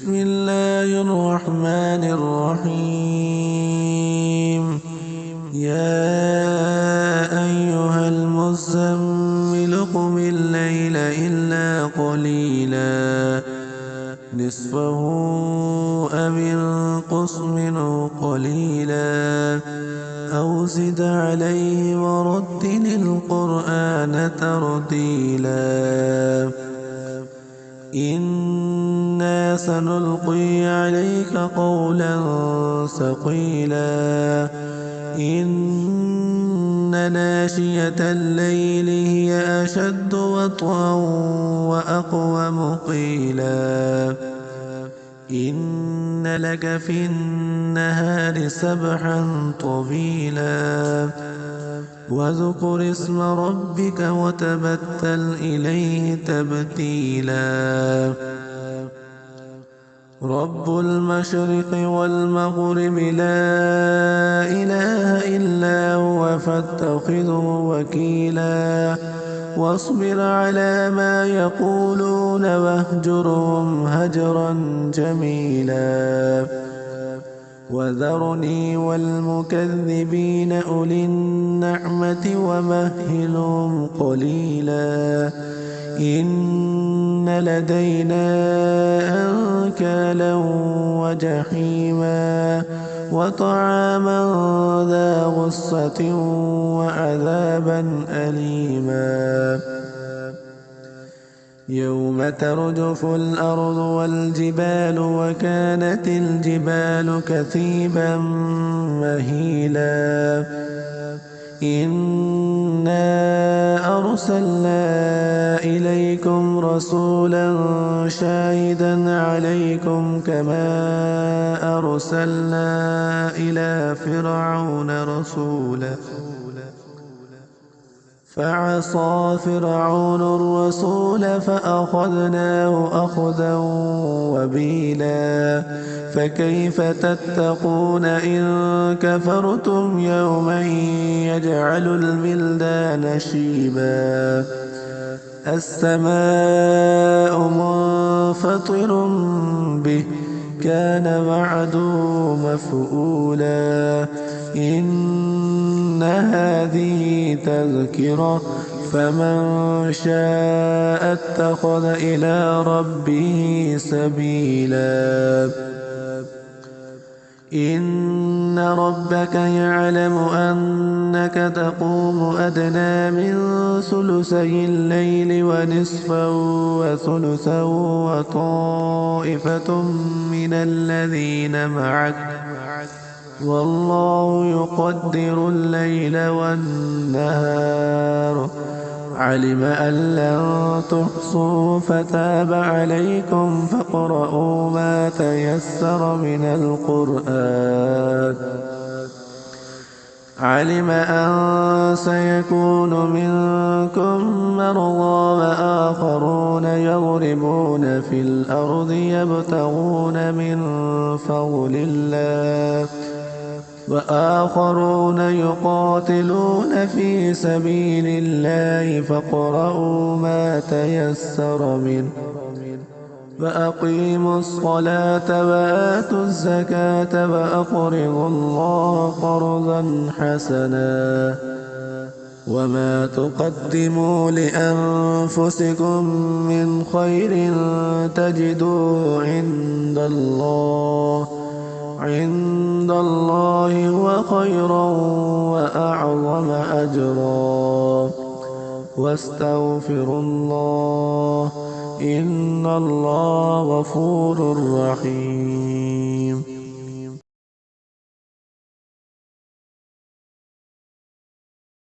بسم الله الرحمن الرحيم. يا أيها المزمل قم الليل إلا قليلا نصفه أو انقص منه قليلا أو زد عليه ورتل القرآن ترتيلا إنا سنلقي عليك قولا ثقيلا إن ناشئة الليل هي أشد وطئا وأقوم قيلا إن لك في النهار سبحا طويلا واذكر اسم ربك وتبتل إليه تبتيلا رب المشرق والمغرب لا إله إلا هو فاتخذه وكيلا واصبر على ما يقولون واهجرهم هجرا جميلا وذرني والمكذبين أولي النعمة ومهلهم قليلا إن لدينا أنكالا وجحيما وطعاما ذا غصة وعذابا أليما يوم ترجف الأرض والجبال وكانت الجبال كثيبا مهيلا إنا أرسلنا إليكم رسولا شاهدا عليكم كما أرسلنا إلى فرعون رسولا فعصى فرعون الرسول فأخذناه أخذا وبيلا فكيف تتقون إن كفرتم يوما يجعل الولدان شيبا السماء منفطر به كان وعده مفعولا إن هذه تذكرة فمن شاء اتخذ إلى ربه سبيلا إن ربك يعلم أنك تقوم أدنى من ثلثي الليل ونصفه وثلثه وطائفة من الذين معك والله يقدر الليل والنهار علم أن لن تحصوا فتاب عليكم فاقرؤوا ما تيسر من القرآن علم أن سيكون منكم مرضى وآخرون يضربون في الأرض يبتغون من فضل الله وآخرون يقاتلون في سبيل الله فاقرؤوا ما تيسر منه وأقيموا الصلاة وآتوا الزكاة وأقرضوا الله قرضا حسنا وما تقدموا لأنفسكم من خير تجدوه عند الله هو خيرا وأعظم أجرا واستغفروا الله إن الله غفور رحيم